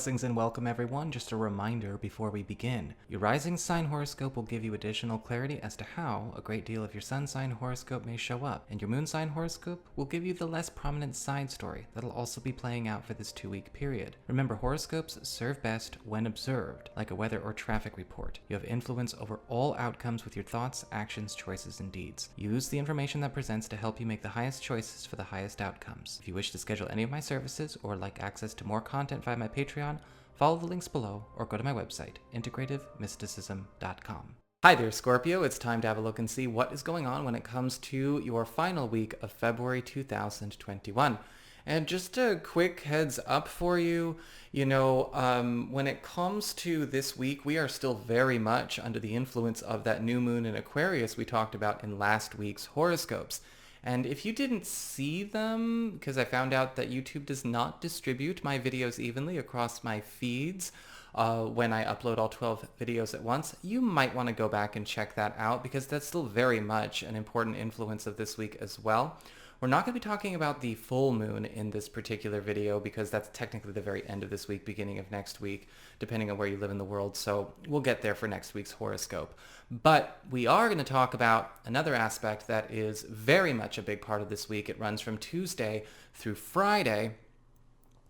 Blessings and welcome everyone. Just a reminder before we begin. Your rising sign horoscope will give you additional clarity as to how a great deal of your sun sign horoscope may show up, and your moon sign horoscope will give you the less prominent side story that'll also be playing out for this 2-week period. Remember, horoscopes serve best when observed, like a weather or traffic report. You have influence over all outcomes with your thoughts, actions, choices, and deeds. Use the information that presents to help you make the highest choices for the highest outcomes. If you wish to schedule any of my services or like access to more content via my Patreon, follow the links below or go to my website, integrativemysticism.com. Hi there, Scorpio. It's time to have a look and see what is going on when it comes to your final week of February 2021. And just a quick heads up for you, when it comes to this week, we are still very much under the influence of that new moon in Aquarius we talked about in last week's horoscopes. And if you didn't see them, because I found out that YouTube does not distribute my videos evenly across my feeds when I upload all 12 videos at once, you might want to go back and check that out because that's still very much an important influence of this week as well. We're not going to be talking about the full moon in this particular video because that's technically the very end of this week, beginning of next week, depending on where you live in the world. So we'll get there for next week's horoscope. But we are going to talk about another aspect that is very much a big part of this week. It runs from Tuesday through Friday,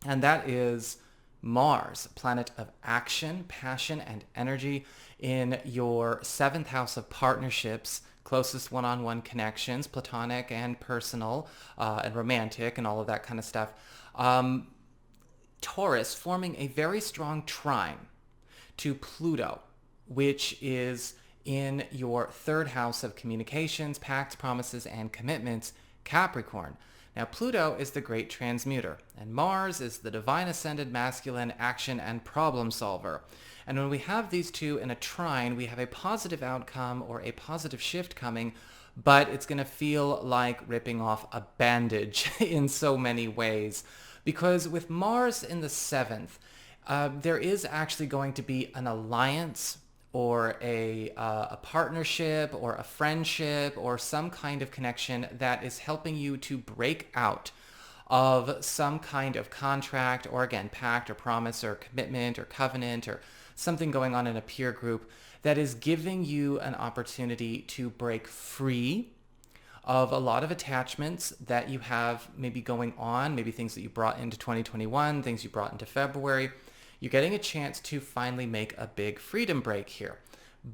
and that is Mars, planet of action, passion, and energy in your 7th house of partnerships, closest one-on-one connections, platonic and personal and romantic and all of that kind of stuff. Taurus forming a very strong trine to Pluto, which is in your 3rd house of communications, pacts, promises, and commitments, Capricorn. Now, Pluto is the great transmuter, and Mars is the divine ascended masculine action and problem solver. And when we have these two in a trine, we have a positive outcome or a positive shift coming, but it's going to feel like ripping off a bandage in so many ways. Because with Mars in the 7th, there is actually going to be an alliance or a partnership or a friendship or some kind of connection that is helping you to break out of some kind of contract or, again, pact or promise or commitment or covenant or something going on in a peer group that is giving you an opportunity to break free of a lot of attachments that you have maybe going on, maybe things that you brought into 2021, things you brought into February. You're getting a chance to finally make a big freedom break here.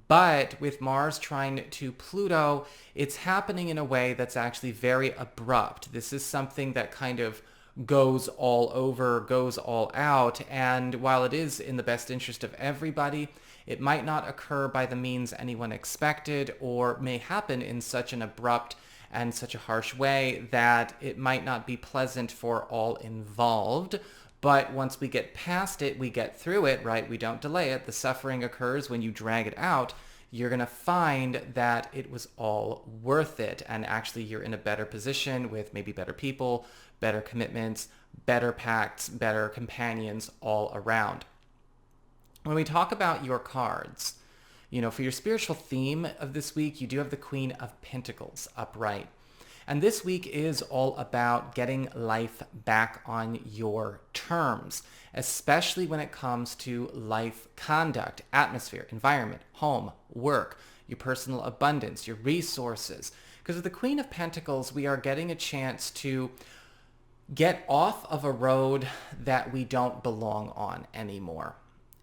But with Mars trine to Pluto, it's happening in a way that's actually very abrupt. This is something that kind of goes all over, goes all out, and while it is in the best interest of everybody, it might not occur by the means anyone expected or may happen in such an abrupt and such a harsh way that it might not be pleasant for all involved. But once we get past it, we get through it, right? We don't delay it. The suffering occurs when you drag it out. You're going to find that it was all worth it. And actually, you're in a better position with maybe better people, better commitments, better pacts, better companions all around. When we talk about your cards, for your spiritual theme of this week, you do have the Queen of Pentacles upright. And this week is all about getting life back on your terms, especially when it comes to life conduct, atmosphere, environment, home, work, your personal abundance, your resources. Because with the Queen of Pentacles, we are getting a chance to get off of a road that we don't belong on anymore.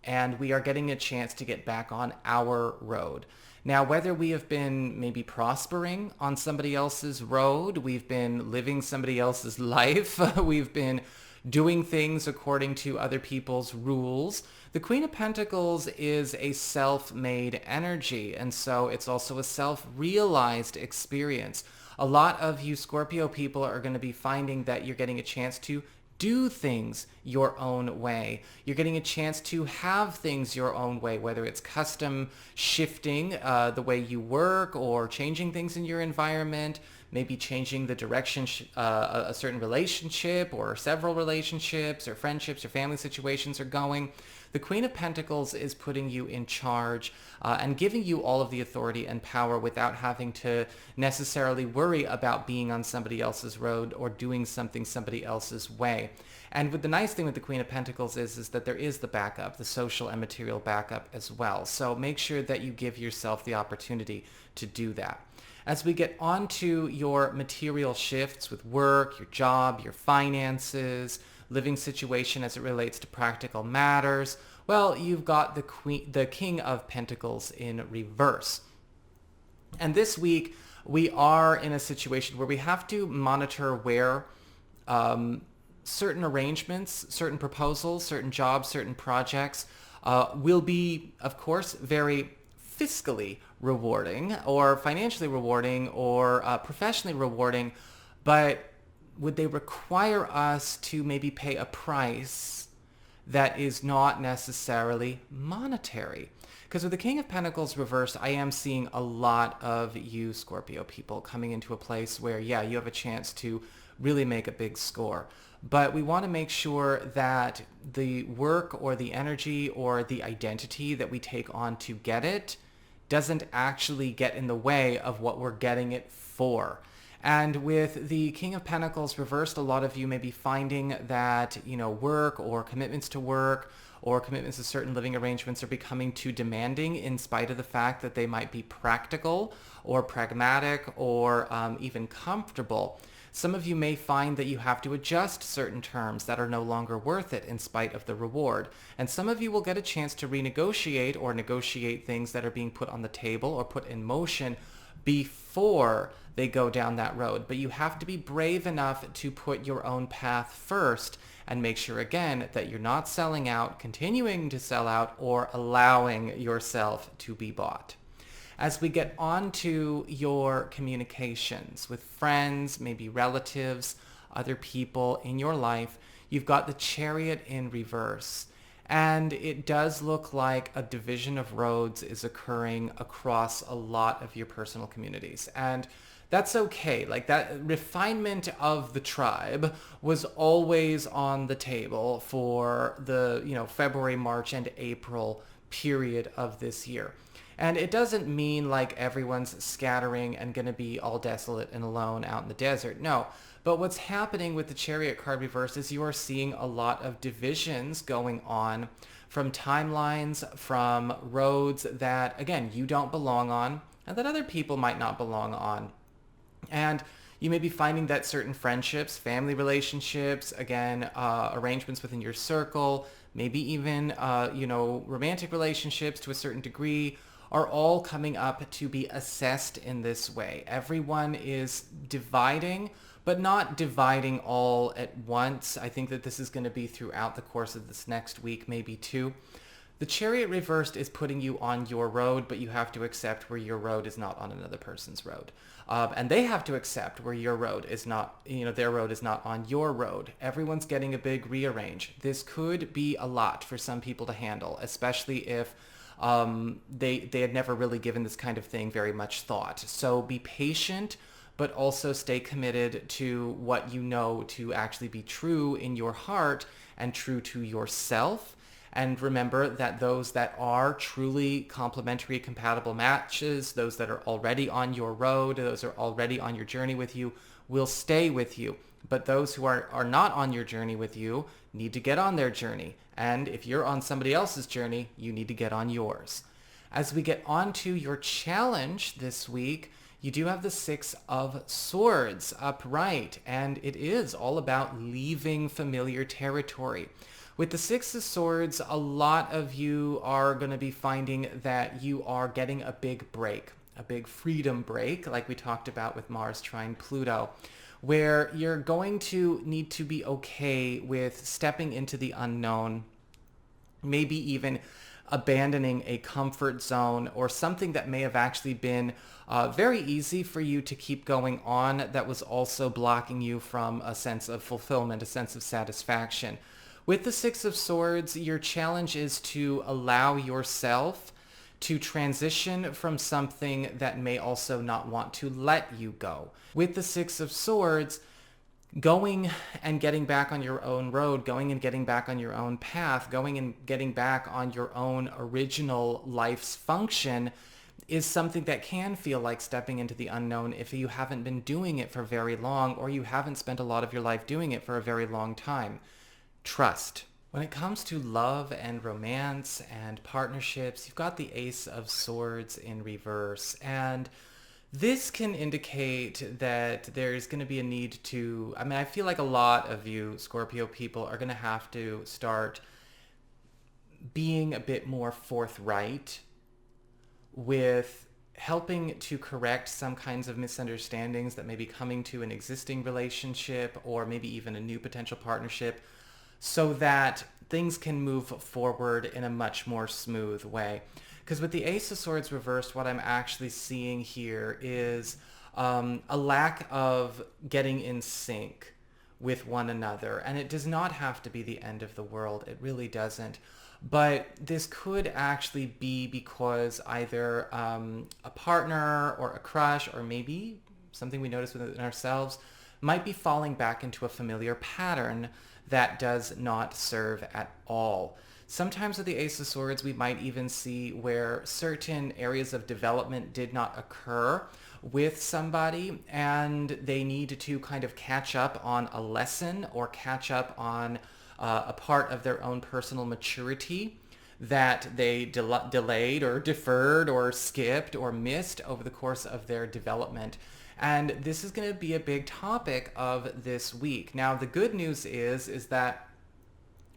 And we are getting a chance to get back on our road. Now, whether we have been maybe prospering on somebody else's road, we've been living somebody else's life, we've been doing things according to other people's rules, the Queen of Pentacles is a self-made energy, and so it's also a self-realized experience. A lot of you Scorpio people are going to be finding that you're getting a chance to do things your own way. You're getting a chance to have things your own way, whether it's custom shifting the way you work or changing things in your environment, maybe changing the direction a certain relationship or several relationships or friendships or family situations are going. The Queen of Pentacles is putting you in charge and giving you all of the authority and power without having to necessarily worry about being on somebody else's road or doing something somebody else's way. And the nice thing with the Queen of Pentacles is that there is the backup, the social and material backup as well. So make sure that you give yourself the opportunity to do that. As we get onto your material shifts with work, your job, your finances, living situation as it relates to practical matters, well, you've got the King of Pentacles in reverse. And this week, we are in a situation where we have to monitor where certain arrangements, certain proposals, certain jobs, certain projects will be, of course, very fiscally rewarding or financially rewarding or professionally rewarding, but would they require us to maybe pay a price that is not necessarily monetary? Because with the King of Pentacles reversed, I am seeing a lot of you Scorpio people coming into a place where, yeah, you have a chance to really make a big score. But we want to make sure that the work or the energy or the identity that we take on to get it doesn't actually get in the way of what we're getting it for. And with the King of Pentacles reversed, a lot of you may be finding that, work or commitments to work or commitments to certain living arrangements are becoming too demanding in spite of the fact that they might be practical or pragmatic or even comfortable. Some of you may find that you have to adjust certain terms that are no longer worth it in spite of the reward. And some of you will get a chance to renegotiate or negotiate things that are being put on the table or put in motion before they go down that road. But you have to be brave enough to put your own path first and make sure, again, that you're not selling out, continuing to sell out, or allowing yourself to be bought. As we get on to your communications with friends, maybe relatives, other people in your life, you've got the Chariot in reverse. And it does look like a division of roads is occurring across a lot of your personal communities. And that's okay. Like, that refinement of the tribe was always on the table for the, February, March, and April period of this year. And it doesn't mean like everyone's scattering and going to be all desolate and alone out in the desert. No. But what's happening with the Chariot card reverse is you are seeing a lot of divisions going on from timelines, from roads that, again, you don't belong on and that other people might not belong on. And you may be finding that certain friendships, family relationships, again, arrangements within your circle, maybe even, romantic relationships to a certain degree, are all coming up to be assessed in this way. Everyone is dividing, but not dividing all at once. I think that this is going to be throughout the course of this next week, maybe two. The Chariot reversed is putting you on your road, but you have to accept where your road is not on another person's road. And they have to accept where your road is not, their road is not on your road. Everyone's getting a big rearrange. This could be a lot for some people to handle, especially if they had never really given this kind of thing very much thought. So be patient, but also stay committed to what you know to actually be true in your heart and true to yourself. And remember that those that are truly complementary, compatible matches, those that are already on your road, those are already on your journey with you, will stay with you. But those who are not on your journey with you need to get on their journey. And if you're on somebody else's journey, you need to get on yours. As we get on to your challenge this week, you do have the Six of Swords upright, and it is all about leaving familiar territory. With the Six of Swords, a lot of you are going to be finding that you are getting a big break, a big freedom break, like we talked about with Mars trine Pluto, where you're going to need to be okay with stepping into the unknown, maybe even abandoning a comfort zone or something that may have actually been very easy for you to keep going on that was also blocking you from a sense of fulfillment, a sense of satisfaction. With the Six of Swords, your challenge is to allow yourself to transition from something that may also not want to let you go. With the Six of Swords, going and getting back on your own road, going and getting back on your own path, going and getting back on your own original life's function is something that can feel like stepping into the unknown if you haven't been doing it for very long, or you haven't spent a lot of your life doing it for a very long time. Trust. When it comes to love and romance and partnerships, you've got the Ace of Swords in reverse, and this can indicate that there's going to be a need to, I feel like a lot of you Scorpio people are going to have to start being a bit more forthright with helping to correct some kinds of misunderstandings that may be coming to an existing relationship or maybe even a new potential partnership, so that things can move forward in a much more smooth way. Because with the Ace of Swords reversed, what I'm actually seeing here is a lack of getting in sync with one another. And it does not have to be the end of the world. It really doesn't. But this could actually be because either a partner or a crush, or maybe something we notice within ourselves, might be falling back into a familiar pattern that does not serve at all. Sometimes with the Ace of Swords, we might even see where certain areas of development did not occur with somebody, and they need to kind of catch up on a lesson or catch up on a part of their own personal maturity that they delayed or deferred or skipped or missed over the course of their development. And this is going to be a big topic of this week. Now, the good news is that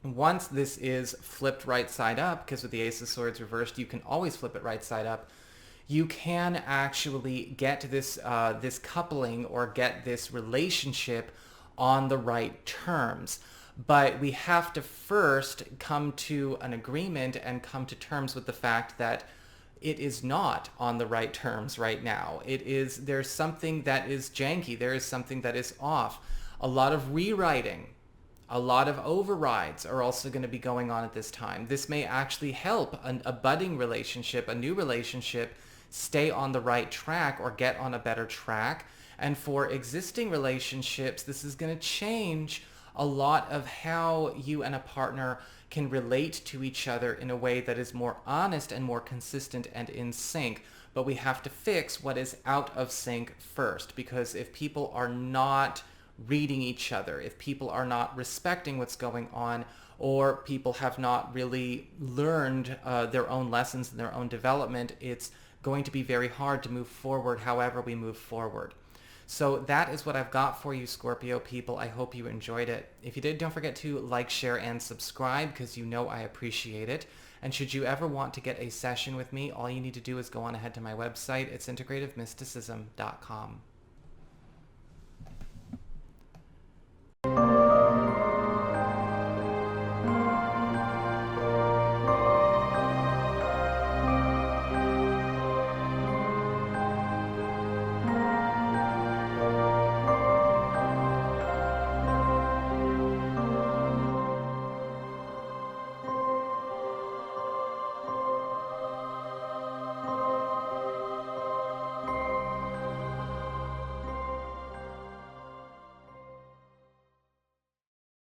once this is flipped right side up, because with the Ace of Swords reversed, you can always flip it right side up, you can actually get this this coupling or get this relationship on the right terms. But we have to first come to an agreement and come to terms with the fact that it is not on the right terms right now. There's something that is janky. There is something that is off. A lot of rewriting, a lot of overrides are also going to be going on at this time. This may actually help a budding relationship, a new relationship, stay on the right track or get on a better track. And for existing relationships, this is going to change a lot of how you and a partner can relate to each other in a way that is more honest and more consistent and in sync. But we have to fix what is out of sync first, because if people are not reading each other, if people are not respecting what's going on, or people have not really learned their own lessons and their own development, it's going to be very hard to move forward however we move forward. So that is what I've got for you, Scorpio people. I hope you enjoyed it. If you did, don't forget to like, share, and subscribe, because you know I appreciate it. And should you ever want to get a session with me, all you need to do is go on ahead to my website. It's integrativemysticism.com.